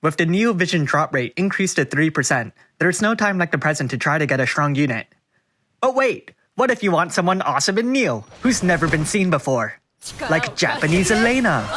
With the Neo Vision drop rate increased to 3%, there's no time like the present to try to get a strong unit. But wait, what if you want someone awesome in Neo, who's never been seen before? Like Japanese Elena!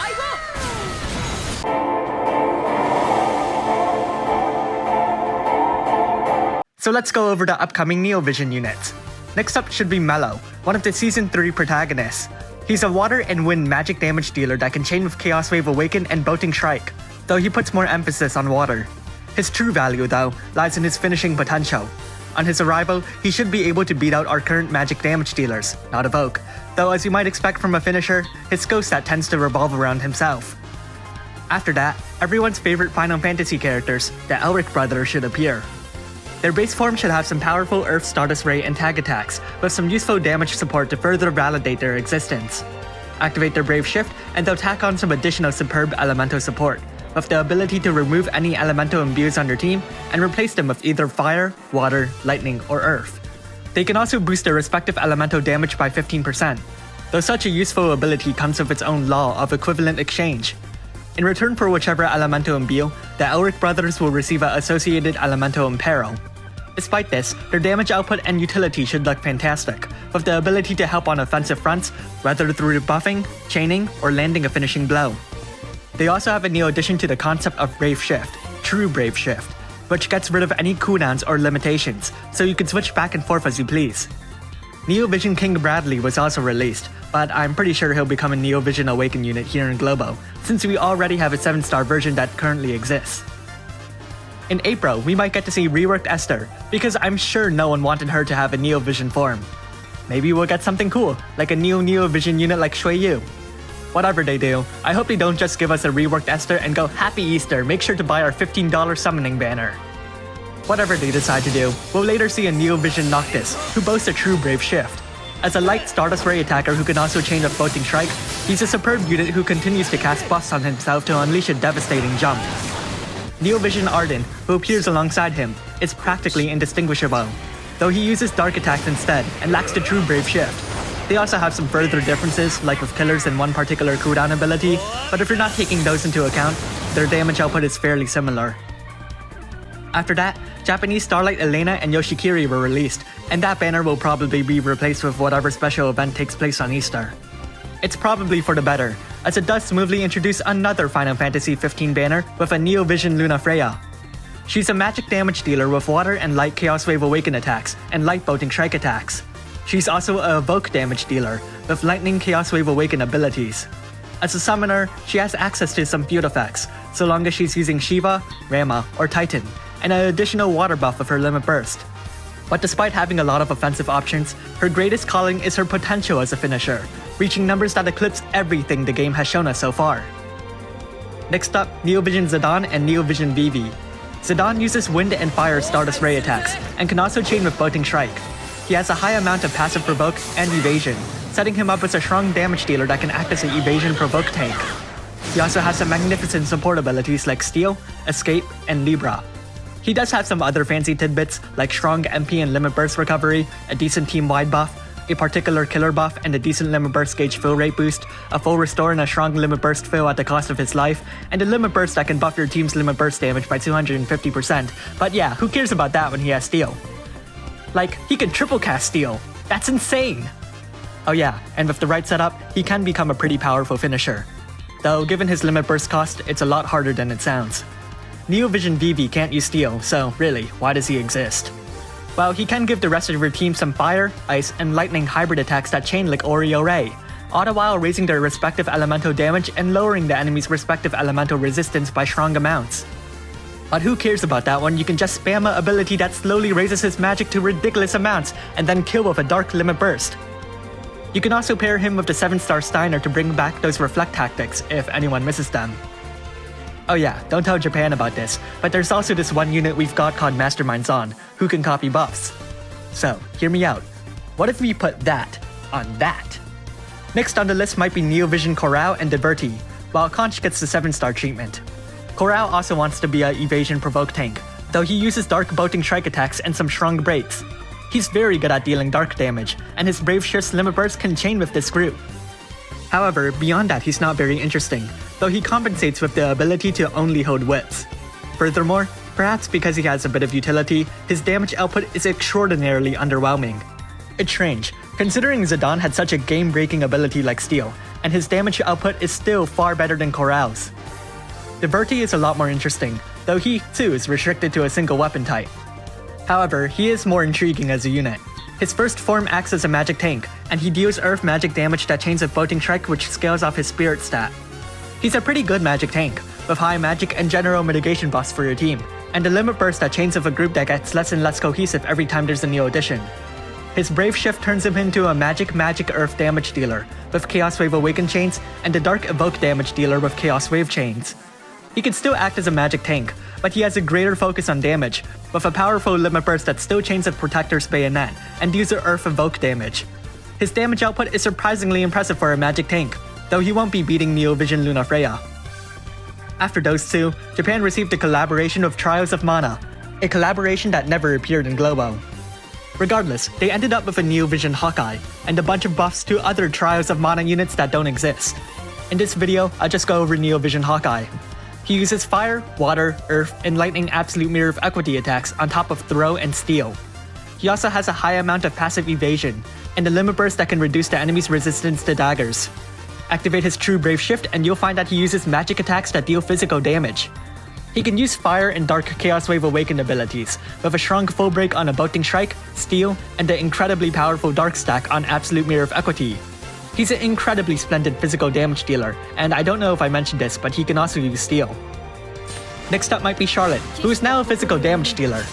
So let's go over the upcoming Neo Vision units. Next up should be Mellow, one of the Season 3 protagonists. He's a water and wind magic damage dealer that can chain with Chaos Wave Awaken and Boating Strike, though he puts more emphasis on water. His true value, though, lies in his finishing potential. On his arrival, he should be able to beat out our current magic damage dealers, not evoke, though as you might expect from a finisher, his skill set tends to revolve around himself. After that, everyone's favorite Final Fantasy characters, the Elric brothers, should appear. Their base form should have some powerful Earth Stardust Ray and tag attacks, with some useful damage support to further validate their existence. Activate their Brave Shift, and they'll tack on some additional superb elemental support, with the ability to remove any elemental imbues on your team and replace them with either fire, water, lightning, or earth. They can also boost their respective elemental damage by 15%, though such a useful ability comes with its own law of equivalent exchange. In return for whichever elemental imbue, the Elric brothers will receive an associated elemental imperil. Despite this, their damage output and utility should look fantastic, with the ability to help on offensive fronts, whether through buffing, chaining, or landing a finishing blow. They also have a new addition to the concept of Brave Shift, True Brave Shift, which gets rid of any cooldowns or limitations, so you can switch back and forth as you please. Neo Vision King Bradley was also released, but I'm pretty sure he'll become a Neo Vision Awaken unit here in Globo, since we already have a 7-star version that currently exists. In April, we might get to see reworked Esther, because I'm sure no one wanted her to have a Neo Vision form. Maybe we'll get something cool, like a Neo Vision unit like Shui Yu. Whatever they do, I hope they don't just give us a reworked Esther and go, "Happy Easter, make sure to buy our $15 summoning banner." Whatever they decide to do, we'll later see a Neo Vision Noctis, who boasts a true Brave Shift. As a light Stardust Ray attacker who can also chain with Boating Strike, he's a superb unit who continues to cast buffs on himself to unleash a devastating jump. Neo Vision Arden, who appears alongside him, is practically indistinguishable, though he uses dark attacks instead and lacks the true Brave Shift. They also have some further differences, like with killers and one particular cooldown ability, but if you're not taking those into account, their damage output is fairly similar. After that, Japanese Starlight Elena and Yoshikiri were released, and that banner will probably be replaced with whatever special event takes place on Easter. It's probably for the better, as it does smoothly introduce another Final Fantasy XV banner with a Neo Vision Luna Freya. She's a magic damage dealer with water and light Chaos Wave Awaken attacks, and light Boating Strike attacks. She's also a evoke damage dealer, with lightning Chaos Wave Awaken abilities. As a summoner, she has access to some field effects, so long as she's using Shiva, Rama, or Titan, and an additional water buff with her Limit Burst. But despite having a lot of offensive options, her greatest calling is her potential as a finisher, reaching numbers that eclipse everything the game has shown us so far. Next up, Neo Vision Sadan and Neo Vision V.3. Sadan uses wind and fire Stardust Ray attacks, and can also chain with Boating Strike. He has a high amount of passive provoke and evasion, setting him up as a strong damage dealer that can act as an evasion provoke tank. He also has some magnificent support abilities like Steal, Escape, and Libra. He does have some other fancy tidbits like strong MP and Limit Burst recovery, a decent team-wide buff, a particular killer buff, and a decent Limit Burst gauge fill rate boost, a full restore and a strong Limit Burst fill at the cost of his life, and a Limit Burst that can buff your team's Limit Burst damage by 250%. But yeah, who cares about that when he has Steal? Like, he can triple cast Steal. That's insane! Oh yeah, and with the right setup, he can become a pretty powerful finisher. Though given his Limit Burst cost, it's a lot harder than it sounds. Neo Vision V.3 can't use Steal, so really, why does he exist? Well, he can give the rest of your team some fire, ice, and lightning hybrid attacks that chain like Oreo Ray, all the while raising their respective elemental damage and lowering the enemy's respective elemental resistance by strong amounts. But who cares about that one? You can just spam an ability that slowly raises his magic to ridiculous amounts and then kill with a dark Limit Burst. You can also pair him with the 7-star Steiner to bring back those reflect tactics if anyone misses them. Oh yeah, don't tell Japan about this, but there's also this one unit we've got called Masterminds on, who can copy buffs. So, hear me out. What if we put that on that? Next on the list might be Neo Vision Corral and Deverti, while Conch gets the 7-star treatment. Corral also wants to be a evasion provoke tank, though he uses dark Boating Strike attacks and some strong breaks. He's very good at dealing dark damage, and his Brave Shift's Limit Burst can chain with this group. However, beyond that he's not very interesting, though he compensates with the ability to only hold whips. Furthermore, perhaps because he has a bit of utility, his damage output is extraordinarily underwhelming. It's strange, considering Sadan had such a game-breaking ability like Steel, and his damage output is still far better than Corral's. Deverti is a lot more interesting, though he, too, is restricted to a single weapon type. However, he is more intriguing as a unit. His first form acts as a magic tank, and he deals earth magic damage that chains of Bolting Strike, which scales off his spirit stat. He's a pretty good magic tank, with high magic and general mitigation buffs for your team, and a limit burst that chains of a group that gets less and less cohesive every time there's a new addition. His Brave Shift turns him into a magic earth damage dealer, with Chaos Wave Awaken chains, and a dark evoke damage dealer with Chaos Wave chains. He can still act as a magic tank, but he has a greater focus on damage, with a powerful limit burst that still chains of Protector's Bayonet, and deals a earth evoke damage. His damage output is surprisingly impressive for a magic tank, though he won't be beating Neo Vision Lunafreya. After those two, Japan received a collaboration of Trials of Mana, a collaboration that never appeared in Globo. Regardless, they ended up with a Neo Vision Hawkeye, and a bunch of buffs to other Trials of Mana units that don't exist. In this video, I'll just go over Neo Vision Hawkeye. He uses Fire, Water, Earth, and Lightning Absolute Mirror of Equity attacks on top of Throw and Steal. He also has a high amount of passive evasion, and a limit burst that can reduce the enemy's resistance to daggers. Activate his True Brave Shift and you'll find that he uses magic attacks that deal physical damage. He can use Fire and Dark Chaos Wave Awakened abilities, with a strong full break on a Bolting Strike, Steel, and the incredibly powerful Dark stack on Absolute Mirror of Equity. He's an incredibly splendid physical damage dealer, and I don't know if I mentioned this, but he can also use Steel. Next up might be Charlotte, who is now a physical damage dealer.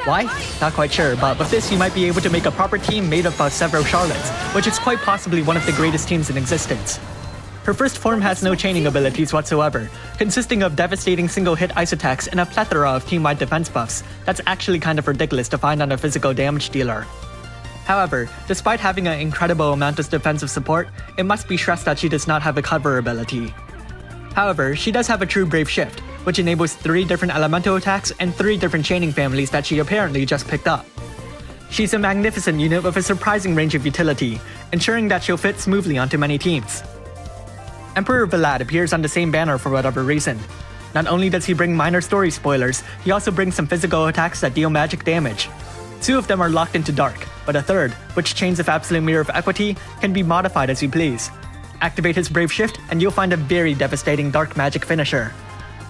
Why? Not quite sure, but with this you might be able to make a proper team made up of several Charlottes, which is quite possibly one of the greatest teams in existence. Her first form has no chaining abilities whatsoever, consisting of devastating single-hit ice attacks and a plethora of team-wide defense buffs that's actually kind of ridiculous to find on a physical damage dealer. However, despite having an incredible amount of defensive support, it must be stressed that she does not have a cover ability. However, she does have a True Brave Shift, which enables 3 different elemental attacks and 3 different chaining families that she apparently just picked up. She's a magnificent unit with a surprising range of utility, ensuring that she'll fit smoothly onto many teams. Emperor Vlad appears on the same banner for whatever reason. Not only does he bring minor story spoilers, he also brings some physical attacks that deal magic damage. 2 of them are locked into Dark, but a third, which chains of Absolute Mirror of Equity, can be modified as you please. Activate his Brave Shift and you'll find a very devastating dark magic finisher.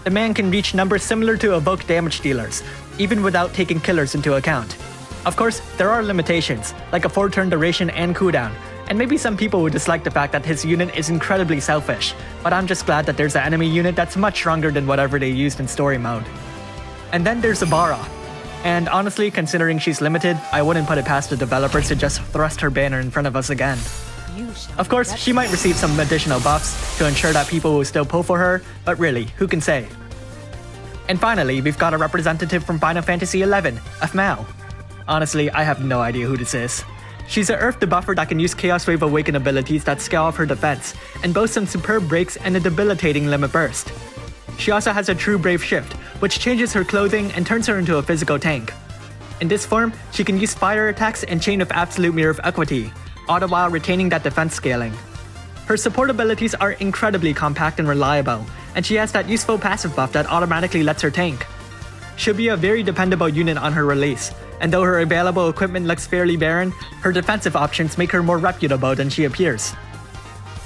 The man can reach numbers similar to evoke damage dealers, even without taking killers into account. Of course, there are limitations, like a 4-turn duration and cooldown, and maybe some people would dislike the fact that his unit is incredibly selfish, but I'm just glad that there's an enemy unit that's much stronger than whatever they used in story mode. And then there's Zabara. And honestly, considering she's limited, I wouldn't put it past the developers to just thrust her banner in front of us again. Of course, she might receive some additional buffs to ensure that people will still pull for her, but really, who can say? And finally, we've got a representative from Final Fantasy XI, Afmao. Honestly, I have no idea who this is. She's an Earth debuffer that can use Chaos Wave Awaken abilities that scale off her defense, and boasts some superb breaks and a debilitating limit burst. She also has a True Brave Shift, which changes her clothing and turns her into a physical tank. In this form, she can use fire attacks and Chain of Absolute Mirror of Equity, all the while retaining that defense scaling. Her support abilities are incredibly compact and reliable, and she has that useful passive buff that automatically lets her tank. She'll be a very dependable unit on her release, and though her available equipment looks fairly barren, her defensive options make her more reputable than she appears.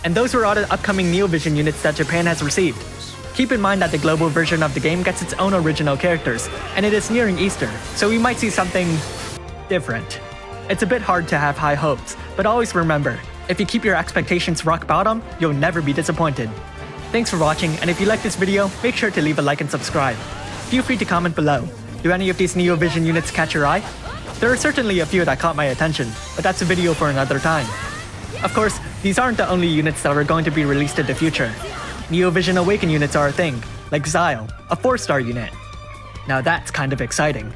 And those were all the upcoming Neo Vision units that Japan has received. Keep in mind that the global version of the game gets its own original characters, and it is nearing Easter, so we might see something different. It's a bit hard to have high hopes, but always remember, if you keep your expectations rock bottom, you'll never be disappointed. Thanks for watching, and if you like this video, make sure to leave a like and subscribe. Feel free to comment below. Do any of these Neo Vision units catch your eye? There are certainly a few that caught my attention, but that's a video for another time. Of course, these aren't the only units that are going to be released in the future. Neo Vision Awaken units are a thing, like Xyle, a 4-star unit. Now that's kind of exciting.